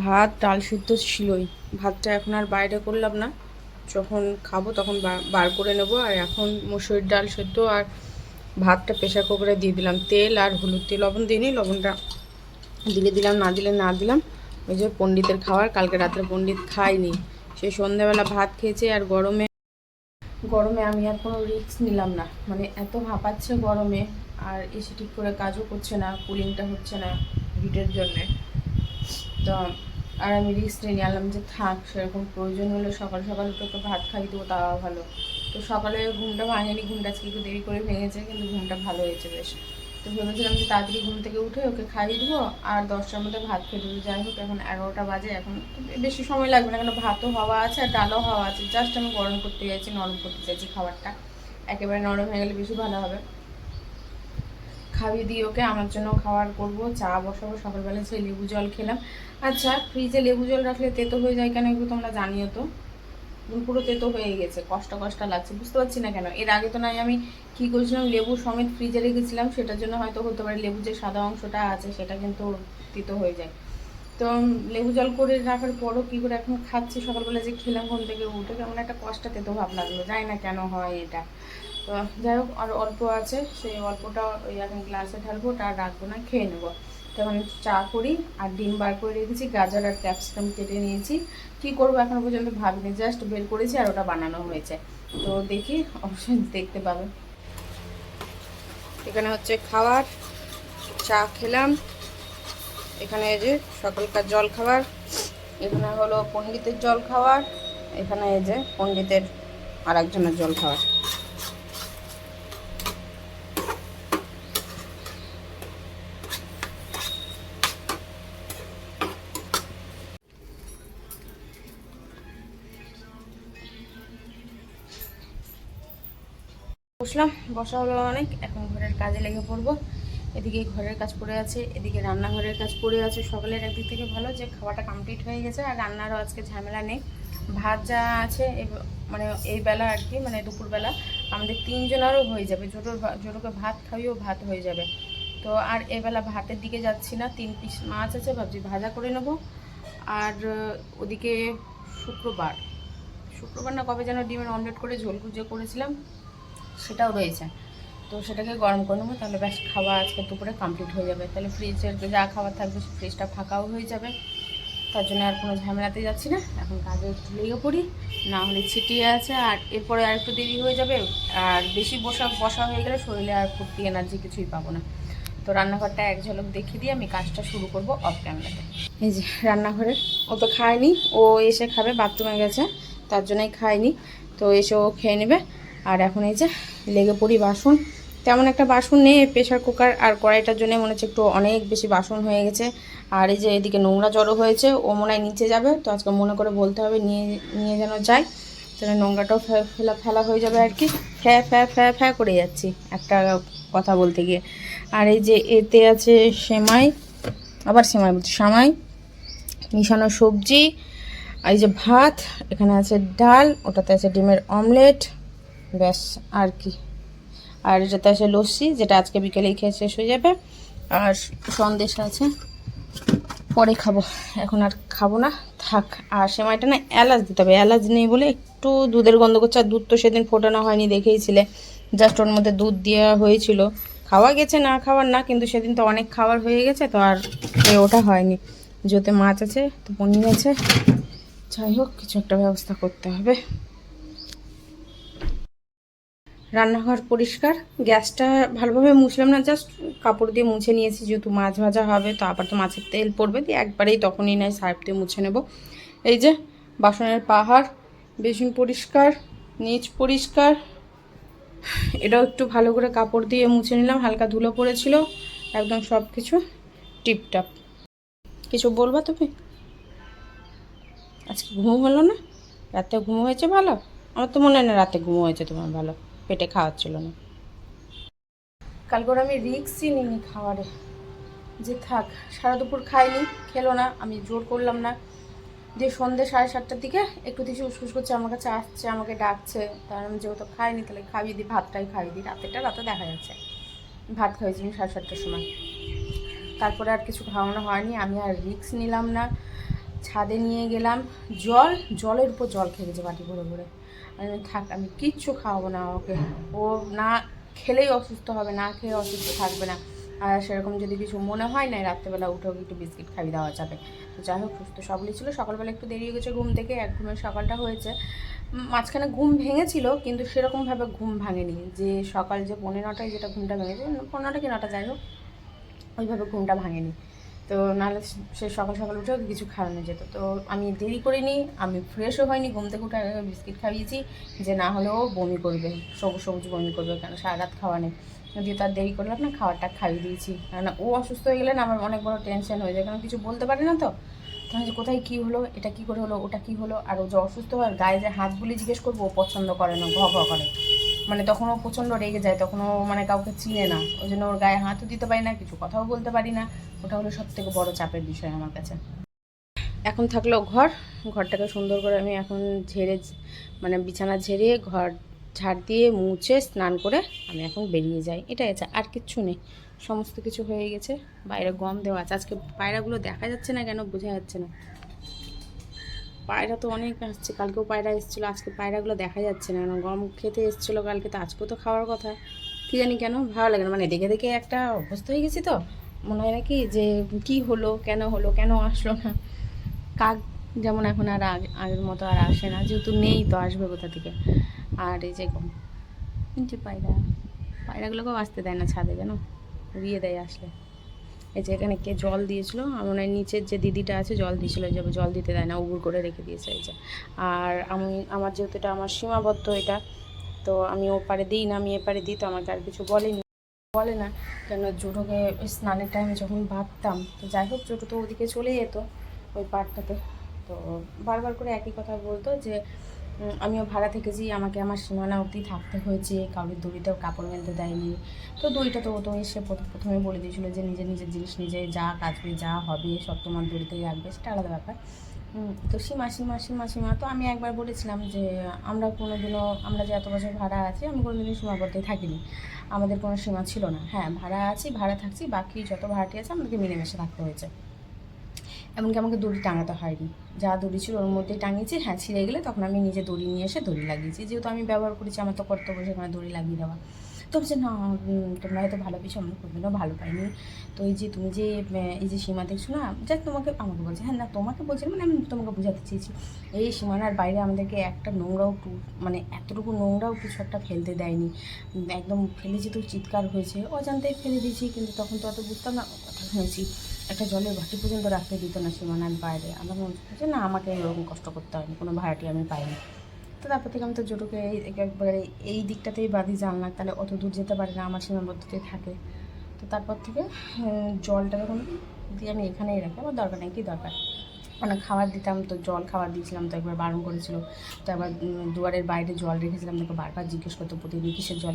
ভাত ডাল সিদ্ধ ছিলই, ভাতটা এখন আর বাইরে করলাম না, যখন খাবো তখন বার করে নেব। আর এখন মুসুরির ডাল সিদ্ধ আর ভাতটা প্রেশার কুকারে দিয়ে দিলাম, তেল আর হলুদ, দিয়ে লবণ দিইনি, লবণটা দিলে দিলাম, না দিলে না দিলাম। ওই যে পণ্ডিতের খাবার, কালকে রাত্রে পণ্ডিত খায়নি, সেই সন্ধ্যাবেলা ভাত খেয়েছে। আর গরমে গরমে আমি আর কোনো রিস্ক নিলাম না, মানে এত হাঁপাচ্ছে গরমে, আর এসে ঠিক করে কাজও করছে না, কুলিংটা হচ্ছে না হিটের জন্যে। তো আর আমি রিস্ক নিয়ে আনলাম যে থাক, সেরকম প্রয়োজন হলে সকাল সকাল তোকে ভাত খাইয়ে দেবো, তাও ভালো। তো সকালে ঘুমটা ভাঙেনি, ঘুমটা আজকে একটু দেরি করে ভেঙেছে, কিন্তু ঘুমটা ভালো হয়েছে বেশ। তো ভেবেছিলাম যে তাড়াতাড়ি ঘুম থেকে উঠে ওকে খাইয়ে দেবো আর 10টার মধ্যে ভাত খেয়ে দেবো। যাই হোক, এখন 11টা বাজে, এখন বেশি সময় লাগবে না, কেন ভাতও হওয়া আছে আর ডালও হওয়া আছে। জাস্ট আমি গরম করতে চাইছি, নরম করতে চাইছি খাবারটা, একেবারে নরম হয়ে গেলে বেশি ভালো হবে। খাইয়ে দিয়ে ওকে আমার জন্য খাবার করব, চা বসাবো। সকালবেলা সেই লেবু জল খেলাম। আচ্ছা, ফ্রিজে লেবু জল রাখলে তেতো হয়ে যায় কেন, একটু তোমরা জানিও তো। পুরো তেতো হয়ে গেছে, কষ্ট কষ্ট লাগছে, বুঝতে পারছি না কেন। এর আগে তো নয় আমি কী করেছিলাম, লেবু সমেত ফ্রিজে রেখেছিলাম, সেটার জন্য হয়তো হতে পারে লেবুর যে সাদা অংশটা আছে সেটা কিন্তু তিতো হয়ে যায়। তো লেবু জল করে রাখার পরও কী করে এখন খাচ্ছি, সকালবেলা যে খেলাম ঘুম থেকে উঠে কেমন একটা কষ্ট তেতো ভাব লাগলো, জানি না কেন হয় এটা। তো যাই হোক, আর অল্প আছে, সেই অল্পটা ওই এখন গ্লাসে ঢালবো, ওটা আর রাখবো না, খেয়ে নেবো। তখন চা করি, আর ডিম বার করে রেখেছি, গাজর আর ক্যাপসিকাম কেটে নিয়েছি। কী করবো এখনো পর্যন্ত ভাবিনি, জাস্ট বের করেছি আর ওটা বানানো হয়েছে। তো দেখি, অবশ্যই দেখতে পাবে। এখানে হচ্ছে খাবার, চা খেলাম, এখানে এই যে সকালকার জল খাবার, এখানে হলো পণ্ডিতের জল খাবার, এখানে এই যে পণ্ডিতের আর একজনের জল খাবার। বসলাম, বসা হলো অনেক, এখন ঘরের কাজে লেগে পড়বো। এদিকে ঘরের কাজ পড়ে আছে, এদিকে রান্নাঘরের কাজ পড়ে আছে। সকালের একদিক থেকে ভালো যে খাওয়াটা কমপ্লিট হয়ে গেছে, আর রান্নারও আজকে ঝামেলা নেই। ভাত যা আছে মানে এই বেলা আর কি, মানে দুপুরবেলা আমাদের 3জনেরও হয়ে যাবে, জোটোকে ভাত খাইয়েও ভাত হয়ে যাবে। তো আর এবেলা ভাতের দিকে যাচ্ছি না, 3 পিস মাছ আছে, ভাবছি ভাজা করে নেব। আর ওদিকে শুক্রবার শুক্রবার না কবে যেন ডিমের অমলেট করে ঝোল গুজিয়ে করেছিলাম, সেটাও রয়েছে। তো সেটাকে গরম করে নেবো, তাহলে ব্যাস খাওয়া আজকে দুপুরে কমপ্লিট হয়ে যাবে। তাহলে ফ্রিজের যা খাবার থাকবে ফ্রিজটা ফাঁকাও হয়ে যাবে। তার জন্য আর কোনো ঝামেলাতে যাচ্ছি না, এখন কাজে একটু লেগে পড়ি, না হলে ছিটিয়ে আছে। আর এরপরে আর একটু দেরি হয়ে যাবে, আর বেশি বসা বসা হয়ে গেলে শরীরে আর ফুর্তি এনার্জি কিছুই পাবো না। তো রান্নাঘরটা এক ঝলক দেখিয়ে দিয়ে আমি কাজটা শুরু করব অফ ক্যামেরাতে। এই যে রান্নাঘরে, ও তো খায়নি, ও এসে খাবে, বাথরুমে গেছে, তার জন্যই খায়নি। তো এসে ও খেয়ে নেবে। আর এখন এই যে লেগে পড়ি বাসন, তেমন একটা বাসন নেই, প্রেশার কুকার আর কড়াইটার জন্য মনে হচ্ছে একটু অনেক বেশি বাসন হয়ে গেছে। আর এই যে এদিকে নোংরা জড়ো হয়েছে, ও মনে হয় নিচে যাবে, তো আজকে মনে করে বলতে হবে নিয়ে নিয়ে যেন যায়, তাহলে নোংরাটাও ফেলা হয়ে যাবে আর কি। ফ্যা ফ্যা ফ্যা ফ্যা করে যাচ্ছি একটা কথা বলতে গিয়ে। আর এই যে এতে আছে সেমাই, আবার সেমাই বলছি, সামাই মিশানো সবজি, আর এই যে ভাত, এখানে আছে ডাল, ওটাতে আছে ডিমের অমলেট, ব্যাস আর কি। আর এটাতে আছে লস্যি, যেটা আজকে বিকেলেই খেয়ে শেষ হয়ে যাবে। আর সন্দেশ আছে, পরে খাবো, এখন আর খাবো না, থাক। আর সেমাইটা না এলাচ দিতে হবে, এলাচ নেই বলে একটু দুধের গন্ধ করছে। আর দুধ তো সেদিন ফোটানো হয়নি, দেখেইছিলে, জাস্ট ওর মধ্যে দুধ দেওয়া হয়েছিল। খাওয়া গেছে, না খাওয়ার না, কিন্তু সেদিন তো অনেক খাবার হয়ে গেছে, তো আর ওটা হয়নি। যেতে মাছ আছে, তো পনির আছে, যাই হোক কিছু একটা ব্যবস্থা করতে হবে। রান্নাঘর পরিষ্কার, গ্যাসটা ভালোভাবে মুছলাম না, জাস্ট কাপড় দিয়ে মুছে নিয়েছি, যেহেতু মাছ ভাজা হবে, তো আবার তো মাছের তেল পড়বে, দিয়ে একবারেই তখনই নয় সার্ফ দিয়ে মুছে নেব। এই যে বাসনের পাহাড়, বেসিন পরিষ্কার, নিচ পরিষ্কার, এটাও একটু ভালো করে কাপড় দিয়ে মুছে নিলাম, হালকা ধুলো পড়েছিল, একদম সব কিছু টিপটাপ। কিছু বলবা তুমি? আজকে ঘুম হলো না? রাতে ঘুম হয়েছে ভালো? আমার তো মনে হয় না রাতে ঘুম হয়েছে তোমার ভালো, পেটে খাওয়াচ্ছিল না। কালকে ওর আমি রিক্সই নিইনি খাওয়ারে, যে থাক, সারা দুপুর খাইনি, খেলো না, আমি জোর করলাম না। যে সন্ধ্যে 7:30টার দিকে একটু কিছু উসকুস করছে, আমার কাছে আসছে, আমাকে ডাকছে, তার আমি যেহেতু খাইনি তাহলে খাইয়ে দিই, ভাতটাই খাইয়ে দিই, রাতে দেখা যাচ্ছে। ভাত খাইয়েছি 7:30টার সময়, তারপরে আর কিছু খাওয়ানো হয়নি, আমি আর রিক্স নিলাম না। ছাদে নিয়ে গেলাম জল, জলের উপর জল খেয়ে গেছে বাটি ভরে ভরে। আমি থাক, আমি কিচ্ছু খাওয়াবো না ওকে, ও না খেলেই অসুস্থ হবে, না খেয়ে অসুস্থ থাকবে না। আর সেরকম যদি কিছু মনে হয় না, রাত্রেবেলা উঠে ওকে একটু বিস্কিট খাইয়ে দেওয়া যাবে। তো যাই হোক, সুস্থ সবলই ছিল। সকালবেলা একটু দেরি হয়ে গেছে ঘুম থেকে, এক ঘুমের সকালটা হয়েছে। মাঝখানে ঘুম ভেঙেছিল, কিন্তু সেরকমভাবে ঘুম ভাঙেনি যে সকাল যে 9:30টায় যেটা ঘুমটা ভেঙেছে, 9:30 কি 9টা, যাই হোক ওইভাবে ঘুমটা ভাঙেনি। তো নাহলে সে সকাল সকাল উঠেও কিছু খাওয়ানো যেত। তো আমি দেরি করিনি, আমি ফ্রেশও হয়নি, ঘুম থেকে উঠে বিস্কিট খাইয়েছি, যে না হলেও বমি করবে, সবুজ সবুজ বমি করবে, কেন সারা রাত খাওয়া নেই। দিয়ে তার দেরি করলাম না, খাবারটা খাইয়ে দিয়েছি। কারণ ও অসুস্থ হয়ে গেলে না আমার অনেক বড় টেনশন হয়ে যায়, কারণ কিছু বলতে পারি না তো। তাহলে কোথায় কী হলো, এটা কী করে হলো, ওটা কী হলো। আর ও যে অসুস্থ হয়, গায়ে যে হাত বুলি জিজ্ঞেস করবো, ও পছন্দ করে না, ঘ ঘ করে। মানে তখন ও প্রচণ্ড রেগে যায়, তখন ও মানে কাউকে চিনে না, ওই জন্য ওর গায়ে হাতও দিতে পারি না, কিছু কথাও বলতে পারি না। ওটা হলো সবথেকে বড় চাপের বিষয় আমার কাছে। এখন থাকলো ঘরটাকে সুন্দর করে আমি এখন ঝেড়ে, মানে বিছানা ঝেড়ে, ঘর ঝাড় দিয়ে মুছে স্নান করে আমি এখন বেরিয়ে যাই। এটাই আছে, আর কিচ্ছু নেই, সমস্ত কিছু হয়ে গেছে। বাইরে গম দেওয়া আছে, আজকে পায়রাগুলো দেখা যাচ্ছে না কেন বোঝা যাচ্ছে না। পায়রা তো অনেক আসছে, কালকেও পায়রা এসেছিলো, আজকে পায়রাগুলো দেখা যাচ্ছে না কেন। গম খেতে এসেছিলো কালকে, তো আজকেও তো খাওয়ার কথা, কী জানি কেন ভালো লাগে না। মানে দেখে দেখে একটা অভ্যস্ত হয়ে গেছি, তো মনে হয় নাকি যে কি হলো, কেন আসলো না। কাক যেমন এখন আর আগের মতো আর আসে না, যেহেতু নেই তো আসবে কোথা থেকে। আর এই যে পায়রাগুলোকেও আসতে দেয় না ছাদে, যেন উড়িয়ে দেয় আসলে। এই যে এখানে কে জল দিয়েছিল, আমার নিচের যে দিদিটা আছে জল দিয়েছিলো, যে জল দিতে দেয় না, উবুর করে রেখে দিয়েছে। এই যে আর আমার যেহেতু এটা আমার সীমাবদ্ধ এটা, তো আমি ওপারে দিই না, আমি এপারে দিই, তো আমাকে আর কিছু বলে না। কেন জোটোকে স্নানের টাইমে যখন বাঁধতাম, তো যাই হোক জোটো তো ওদিকে চলে যেত ওই পাড়টাতে, তো বারবার করে একই কথা বলতো যে আমিও ভাড়া থেকেছি, আমাকে আমার সীমানা অবধি থাকতে হয়েছে, কাউরির দড়িতেও কাপড় মেলতে দেয়নি। তো দড়িটা তো ও তো এসে প্রথমে বলে দিয়েছিলো যে নিজের জিনিস নিজে যা কাচবে, যা হবে সব তোমার দড়িতেই রাখবে, সেটা আলাদা ব্যাপার। তো সীমা তো আমি একবার বলেছিলাম যে আমরা যে এত বছর ভাড়া আছি, আমি কোনোদিনই সীমাবদ্ধে থাকিনি, আমাদের কোনো সীমা ছিল না। হ্যাঁ, ভাড়া থাকছি, বাকি যত ভাড়াটি আছে আমাদেরকে মিলেমিশে থাকতে হয়েছে। এমনকি আমাকে দড়ি টাঙাতে হয়নি, যা দড়ি ছিল ওর মধ্যেই টাঙিয়েছি। হ্যাঁ, ছিঁড়ে গেলে তখন আমি নিজে দড়ি নিয়ে এসে দড়ি লাগিয়েছি, যেহেতু আমি ব্যবহার করেছি, আমার তো কর্তব্য সেখানে দড়ি লাগিয়ে দেওয়া। তো বলছে না, তোমরা হয়তো ভালো পেয়েছো, আমরা কোনোদিনও ভালো পাইনি। তো এই যে তুমি যে এই যে সীমা দেখছো না, যাক আমাকে বলছে, হ্যাঁ না তোমাকে বলছে, মানে আমি তোমাকে বোঝাতে চেয়েছি, এই সীমানার বাইরে আমাদেরকে একটা নোংরাও মানে এতটুকু নোংরাও কিছু একটা ফেলতে দেয়নি। একদম ফেলে যেহেতু চিৎকার হয়েছে, অজান্তেই ফেলে দিয়েছি, কিন্তু তখন তো অত বুঝতাম না, কথা শুনেছি। একটা জলের বাটি পর্যন্ত রাখতে দিত না সীমানার বাইরে। আমার মনে হচ্ছে না, আমাকে এরকম কষ্ট করতে হয়নি, কোনো ভাড়াটি আমি পাইনি। তো তারপর থেকে আমি তো জোটোকে একবারে এই দিকটাতেই বাঁধি, জানলা, তাহলে অত দূর যেতে পারে না, আমার সীমাবদ্ধতায় থাকে। তো তারপর থেকে জলটা যখন দিয়ে আমি এখানেই রাখি, আমার দরকার নেই, কী দরকার। মানে খাবার দিতাম, তো খাবার দিয়েছিলাম, তো একবার বারণ করেছিল, তো একবার দুয়ারের বাইরে জল রেখেছিলাম, তোকে বারবার জিজ্ঞেস করতো প্রতিদিন কিসের জল।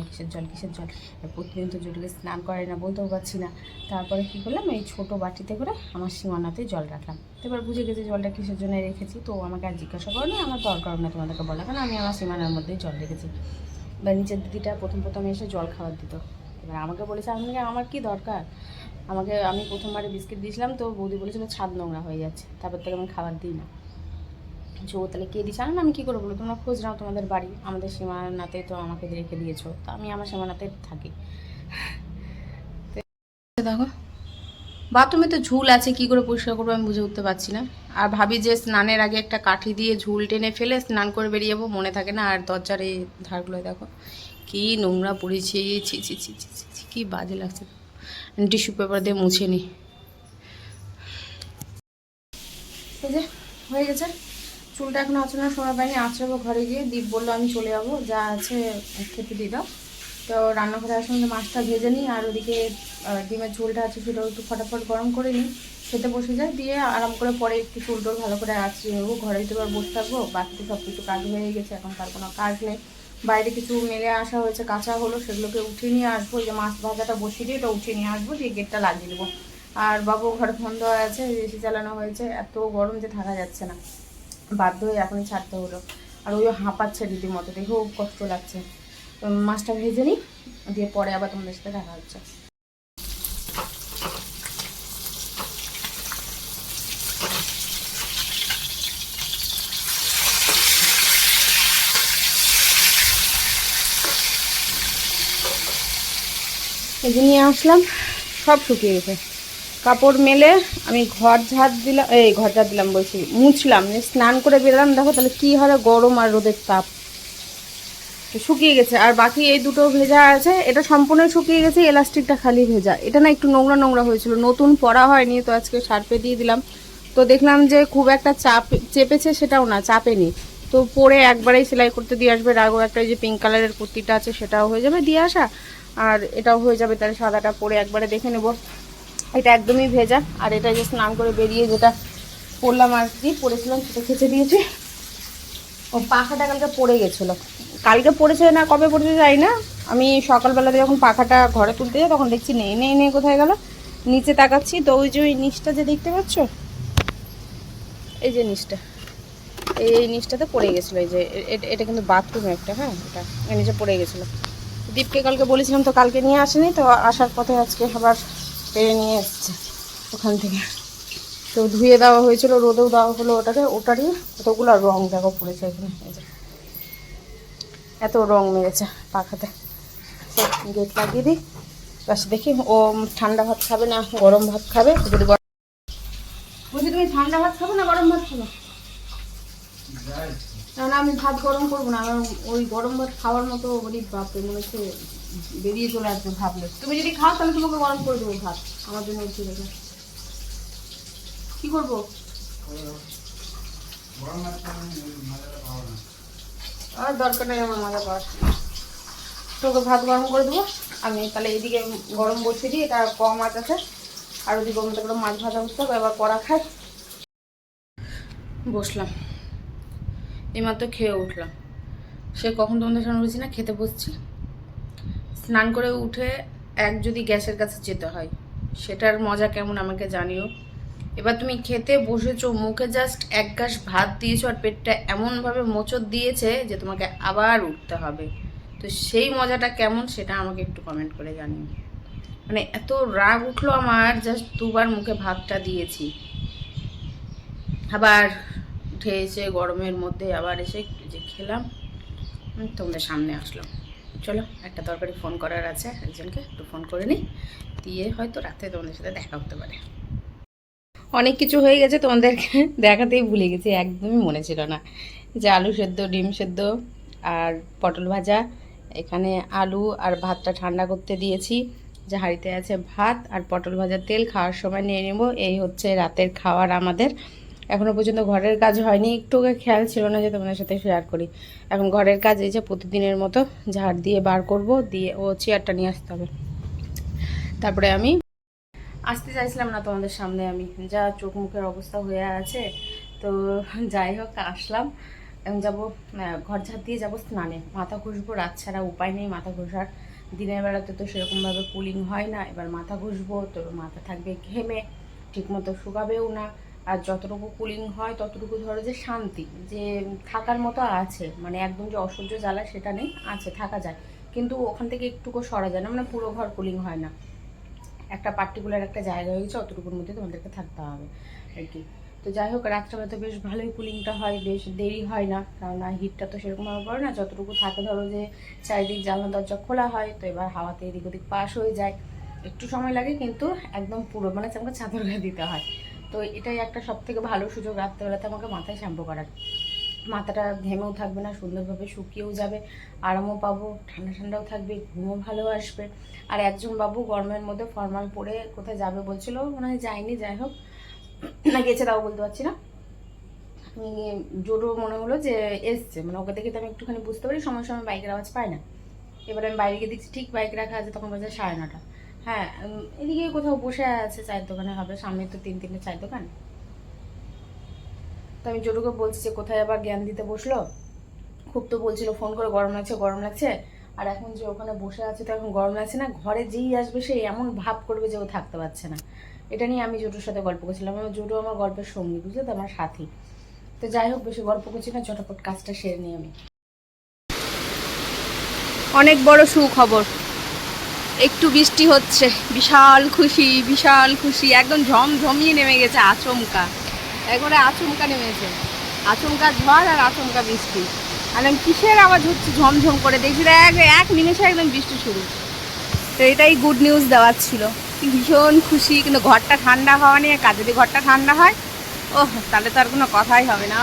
প্রতিদিন তো জোটকে স্নান করে না, বলতেও পারছি না। তারপরে কী করলাম, এই ছোটো বাটিতে করে আমার সীমানাতে জল রাখলাম। তো এবার বুঝে গেছে জলটা কিসের জন্য রেখেছি, তো আমাকে আর জিজ্ঞাসা করো না, আমার দরকার না তোমাদেরকে বলা, কারণ আমি আমার সীমানার মধ্যেই জল রেখেছি। বা নিচের দিদিটা প্রথম এসে জল খাবার দিত, এবার আমাকে বলেছে, আমার কী দরকার, আমি প্রথমবারে বিস্কিট দিয়েছিলাম, তো বৌদি বলেছিল ছাদ নোংরা হয়ে যাচ্ছে, তারপর থেকে আমি খাবার দিই না। যে ও তাহলে কে দিচ্ছে না, আমি কী করে বলো, তোমরা খোঁজ নাও তোমাদের বাড়ি, আমাদের সীমানাতে তো আমাকে রেখে দিয়েছো, তো আমি আমার সীমানাতে থাকি। দেখো বাথরুমে তো ঝুল আছে, কি করে পরিষ্কার করবো আমি বুঝে উঠতে পারছি না। আর ভাবি যে স্নানের আগে একটা কাঠি দিয়ে ঝুল টেনে ফেলে স্নান করে বেরিয়ে যাবো, মনে থাকে না। আর দরজার এই ধারগুলো দেখো কি নোংরা পড়েছে, ছি ছি ছি ছি ছি, কি বাজে লাগছে। টিস্যু পেপার দিয়ে মুছে নিই। এই যে হয়ে গেছে, চুলটা এখন আঁচড়ানোর সময় পাইনি, আঁচড়াবো ঘরে গিয়ে। দীপ বললো আমি চলে যাবো, যা আছে খেতে দিয়ে দাও। তো রান্নাঘরে আসার মধ্যে মাছটা ভেজে নিই, আর ওদিকে ডিমের ঝোলটা আছে সেটাও একটু ফটাফট গরম করে নিই, খেতে বসে যাই, দিয়ে আরাম করে পরে একটু চুল টুল ভালো করে আঁচড়িয়ে নেবো, ঘরে তো এবার বসে থাকবো, বাকি তো সব কিছু কাজ হয়ে গেছে, এখন তার কোনো কাজ নেই। বাইরে কিছু মেলে আসা হয়েছে, কাঁচা হলো, সেগুলোকে উঠিয়ে নিয়ে আসবো। যে মাছ ভাজাটা বসিয়ে দিয়ে ওটা উঠিয়ে নিয়ে আসবো, দিয়ে গেটটা লাগিয়ে দেবো। আর বাবু ঘরে বন্ধ আছে, এসি চালানো হয়েছে, এত গরম যে থাকা যাচ্ছে না, বাধ্য হয়ে এখনই ছাড়তে হলো। আর ওইও হাঁপাচ্ছে রীতিমতো, দেখেও কষ্ট লাগছে। মাছটা ভেজে নিই, দিয়ে পরে আবার তোমাদের সাথে দেখা হচ্ছে। এই যে নিয়ে আসলাম, সব শুকিয়ে গেছে। কাপড় মেলে আমি ঘর ঝাড় দিলাম বলছি, মুছলাম, স্নান করে বেরোলাম, দেখো তাহলে কী হবে, গরম আর রোদের তাপ, শুকিয়ে গেছে। আর বাকি এই দুটো ভেজা আছে, এটা সম্পূর্ণ শুকিয়ে গেছে, এলাস্টিকটা খালি ভেজা। এটা না একটু নোংরা নোংরা হয়েছিল, নতুন পরা হয়নি, তো আজকে সার্ফে দিয়ে দিলাম। তো দেখলাম যে খুব একটা চেপেছে, সেটাও না, চাপেনি। তো পরে একবারেই সেলাই করতে দিয়ে আসবে। রাগও একটা যে পিঙ্ক কালারের কুর্তিটা আছে সেটাও হয়ে যাবে দিয়ে আসা, আর এটাও হয়ে যাবে। তাহলে সাদাটা পরে একবারে দেখে নেব। এটা একদমই ভেজা। আর এটা যে স্নান করে বেরিয়ে যেটা পরলাম আর কি পরেছিলাম সেটা খেচে দিয়েছি। ও পাখাটা কালকে পড়ে গেছিলো, কালকে পড়েছে না কবে পড়েছে যাই না। আমি সকালবেলাতে যখন পাখাটা ঘরে তুলতে যাই তখন দেখছি নেই নেই নেই, কোথায় গেল। নিচে তাকাচ্ছি তো ওই যে ওই নিচটা যে দেখতে পাচ্ছ, এই যে নিচটা, এই নিচটাতে পড়ে গেছিলো। এই যে এটা কিন্তু বাথরুম একটা, হ্যাঁ এটা এই নিচে পড়ে গেছিলো। দীপকে কালকে বলেছিলাম তো কালকে নিয়ে আসেনি, তো আসার পথে আজকে আবার পেরে নিয়ে এসছে ওখান থেকে। তো ধুয়ে দেওয়া হয়েছিল, রোদেও দেওয়া হলো ওটারই কতগুলো রং দেখো পড়েছে এখানে। এই যে এত রং মেরেছে পাখাতে। গেট লাগিয়ে দিই, বাস দেখি ও ঠান্ডা ভাত খাবে না গরম ভাত খাবে। যদি বলছি তুমি ঠান্ডা ভাত খাবো না গরম ভাত খাবো? না আমি ভাত গরম করবো না, আমার ওই গরম ভাত খাওয়ার মতো গরিব বাপরে মনে হচ্ছে বেরিয়ে চলে আসবে ভাবলে। তুমি যদি খাও তাহলে তোমাকে গরম করে দেবো ভাত, আমার জন্য উঠে দেবে। কি করবো? আর দরকার নেই আমার মজা পাওয়ার, তোকে ভাত গরম করে দেবো আমি। তাহলে এইদিকে গরম বসিয়ে দিই, এটা কম মাছ আছে, আর ওদিকে গরম করে মাছ ভাজা বসতে হবে, এবার কড়া খাই। বসলাম, এইমাত্র খেয়ে উঠলাম। সে কখন তোমাদের সামনে বলছি না খেতে বসছি। স্নান করে উঠে যদি গ্যাসের কাছে যেতে হয় সেটার মজা কেমন আমাকে জানিও। এবার তুমি খেতে বসেছো, মুখে জাস্ট এক গ্লাস ভাত দিয়েছো আর পেটটা এমনভাবে মোচড় দিয়েছে যে তোমাকে আবার উঠতে হবে। তো সেই মজাটা কেমন সেটা আমাকে একটু কমেন্ট করে জানিও। মানে এত রাগ উঠলো আমার, জাস্ট দুবার মুখে ভাতটা দিয়েছি, আবার উঠে এসে গরমের মধ্যে আবার এসে একটু যে খেলাম, তোমাদের সামনে আসলাম। চলো একটা তরকারি ফোন করার আছে, একজনকে একটু ফোন করে নিই, দিয়ে হয়তো রাতে তোমাদের সাথে দেখা হতে পারে। অনেক কিছু হয়ে গেছে, তোমাদেরকে দেখাতেই ভুলে গেছি, একদমই মনে ছিল না। যে আলু সেদ্ধ, ডিম সেদ্ধ আর পটল ভাজা, এখানে আলু আর ভাতটা ঠান্ডা করতে দিয়েছি। যে হাঁড়িতে আছে ভাত আর পটল ভাজার তেল, খাওয়ার সময় নিয়ে নেব। এই হচ্ছে রাতের খাওয়ার আমাদের। এখনও পর্যন্ত ঘরের কাজ হয়নি, একটু খেয়াল ছিল না যে তোমাদের সাথে শেয়ার করি। এখন ঘরের কাজ এই যে প্রতিদিনের মতো ঝাড় দিয়ে বার করব, দিয়ে ও চেয়ারটা নিয়ে আসতে হবে। তারপরে আমি আসতে চাইছিলাম না তোমাদের সামনে, আমি যা চোখ মুখের অবস্থা হয়ে আছে। তো যাই হোক আসলাম। এখন যাবো ঘর ঝাড় দিয়ে যাবো স্নানে, মাথা ঘষবো, রাত ছাড়া উপায় নেই মাথা ঘষার। দিনের বেলাতে তো সেরকমভাবে কুলিং হয় না, এবার মাথা ঘষবো তো মাথা থাকবে ঘেমে, ঠিকমতো শুকাবেও না। আর যতটুকু কুলিং হয় ততটুকু ধরো যে শান্তি, যে থাকার মতো আছে, মানে একদম যে অসহ্য জ্বালা সেটা নেই, আছে থাকা যায়। কিন্তু ওখান থেকে একটুকু সরা যায় না, মানে পুরো ঘর কুলিং হয় না, একটা পার্টিকুলার একটা জায়গা হয়ে গেছে, অতটুকুর মধ্যে তোমাদেরকে থাকতে হবে আর কি। তো যাই হোক রাত্রেবেলা তো বেশ ভালোই কুলিংটা হয়, বেশ দেরি হয় না, কারণ হিটটা তো সেরকমভাবে পড়ে না, যতটুকু থাকে ধরো যে চারিদিক জানলা দরজা খোলা হয়, তো এবার হাওয়াতে এদিক ওদিক পাস হয়ে যায়, একটু সময় লাগে, কিন্তু একদম পুরো মানে আমাকে চাদর গায়ে দিতে হয়। তো এটাই একটা সব থেকে ভালো সুযোগ রাত্রেবেলাতে আমাকে মাথায় শ্যাম্পু করার, মাথাটা ঘেমেও থাকবে না, সুন্দরভাবে শুকিয়েও যাবে, আরামও পাবো, ঠান্ডা ঠান্ডাও থাকবে, ঘুমও ভালো আসবে। আর একজন বাবু গরমের মধ্যে ফর্মাল পরে কোথায় যাবে বলছিল, মনে হয় যায়নি, যাই হোক না গেছে তাও বলতে পারছি না। জোরও মনে হলো যে এসছে, মানে ওকে দেখে তো আমি একটুখানি বুঝতে পারি, সময় সময় বাইকের আওয়াজ পাই না। এবার আমি বাইরে গিয়ে দেখছি ঠিক বাইক রাখা আছে, তখন বাজে 9:30। হ্যাঁ এদিকে কোথাও বসে আছে, চায়ের দোকানে হবে, সামনে তো 3-3টে চায়ের দোকান। তো আমি জোরুকে বলছি যে কোথায় আবার জ্ঞান দিতে বসলো, খুব তো বলছিল ফোন করে গরম লাগছে গরম লাগছে, আর এখন যে ওখানে বসে আছে তো এখন গরম লাগছে না, ঘরে যেই আসবে সে এমন ভাব করবে যে ও থাকতে পারছে না। এটা নিয়ে আমি জোটুর সাথে গল্প করছিলাম, আমার জোটু আমার গল্পের সঙ্গী, বুঝলে তো, আমার সাথী। তো যাই হোক বেশি গল্প করছি না, চটাপট কাজটা সেরে নিই আমি। অনেক বড় সুখবর, একটু বৃষ্টি হচ্ছে, বিশাল খুশি বিশাল খুশি, একদম ঝমঝমিয়ে নেমে গেছে, আচমকা, একবারে আচমকা নেমেছে, আচমকা ঝড় আর আচমকা বৃষ্টি। আর কিসের আওয়াজ হচ্ছে ঝমঝম করে, দেখছি এক নিমেষে একদম বৃষ্টি শুরু। তো এটাই গুড নিউজ দেওয়ার ছিল। ভীষণ খুশি, কিন্তু ঘরটা ঠান্ডা হওয়া নিয়ে কাজ, যদি ঘরটা ঠান্ডা হয় ওহ তাহলে তো আর কোনো কথাই হবে না।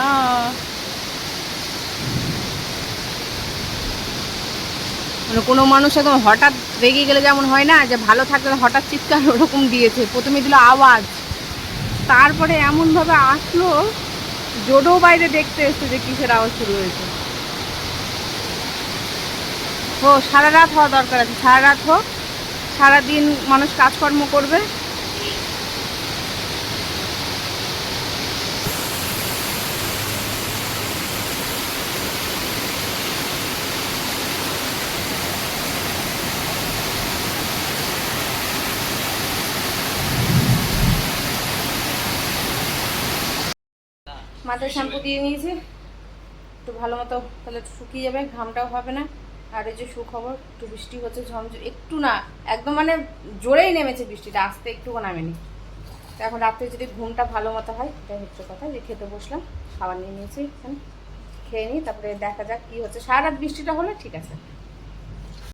মানে কোনো মানুষ একদম হঠাৎ রেগে গেলে যেমন হয় না, যে ভালো থাকলে হঠাৎ চিৎকার, ওরকম দিয়েছে। প্রথমে দিল আওয়াজ, তারপরে এমনভাবে আসলো, জোডো বাইরে দেখতে এসছে যে কিসের আওয়াজ শুরু হয়েছে। ও সারা রাত হওয়া দরকার আছে, সারা রাত হোক, সারাদিন মানুষ কাজকর্ম করবে। মাথায় শ্যাম্পু দিয়ে নিয়েছি, একটু ভালো মতো তাহলে শুকিয়ে যাবে, ঘামটাও হবে না। আর এই যে সুখবর, একটু বৃষ্টি হচ্ছে ঝমঝম, একটু না একদম মানে জোরেই নেমেছে বৃষ্টিটা, আসতে একটুও নামেনি। তো এখন রাত্রে যদি ঘুমটা ভালো মতো হয়, এটাই হচ্ছে কথা। যে খেতে বসলাম, খাবার নিয়ে নিয়েছি, খেয়ে নিই, তারপরে দেখা যাক কী হচ্ছে। সারা রাত বৃষ্টিটা হলে ঠিক আছে।